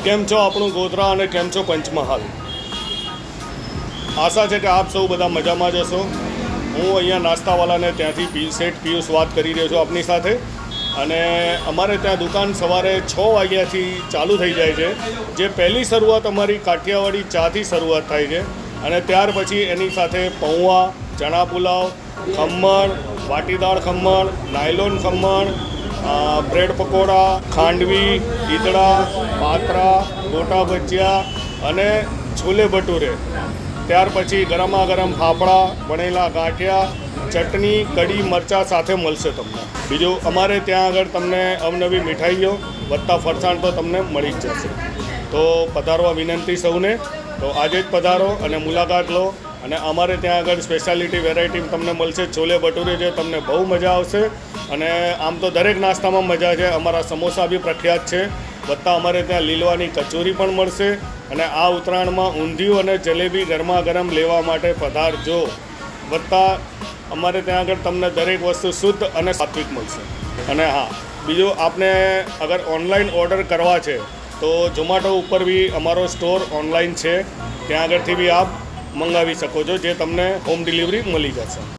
કેમ છો આપણું ગોધરા અને કેમ છો પંચમહાલ? આશા છે કે આપ સૌ બધા મજામાં જ હશો. હું અહીંયા નાસ્તાવાલાને ત્યાંથી શેઠ પિયુષ વાત કરી રહ્યો છું આપની સાથે. અને અમારે ત્યાં દુકાન સવારે 6 વાગ્યાથી ચાલુ થઈ જાય છે. જે પહેલી શરૂઆત અમારી કાઠિયાવાડી ચાથી શરૂઆત થાય છે અને ત્યાર પછી એની સાથે પૌવા, ચણા પુલાવ, ખમણ, વાટીદાળ ખમણ, નાયલોન ખમણ, બ્રેડ પકોડા, ખાંડવી, ઈદડા, પાત્રા, ગોટા ભજીયા અને છોલે ભટુરે. ત્યાર પછી ગરમા ગરમ ફાફડા, વણેલા ગાંઠિયા, ચટણી, કઢી, મરચાં સાથે મળશે તમને. બીજું અમારે ત્યાં આગળ તમને અવનવી મીઠાઈઓ વત્તા ફરસાણ તો તમને મળી જ જશે. તો પધારવા વિનંતી સૌને. તો આજે જ પધારો અને મુલાકાત લો. અને અમારે ત્યાં આગળ સ્પેશિયાલિટી વેરાયટી તમને મળશે. છોલે ભટુરે જે તમને બહુ મજા આવશે. અને આમ તો દરેક નાસ્તામાં મજા છે. અમારા સમોસા બી પ્રખ્યાત છે. વત્તા અમારે ત્યાં લીલવાની કચોરી પણ મળશે. અને આ ઉત્તરાયણમાં ઊંધિયું અને જલેબી ગરમા ગરમ લેવા માટે પધારજો. વત્તા અમારે ત્યાં આગળ તમને દરેક વસ્તુ શુદ્ધ અને સાત્વિક મળશે. અને હા, બીજું આપને અગર ઓનલાઈન ઓર્ડર કરવા છે તો ઝોમાટો ઉપર બી અમારો સ્ટોર ઓનલાઈન છે. ત્યાં આગળથી બી આપ મંગાવી શકો છો, જે તમને હોમ ડિલિવરી મળી જશે.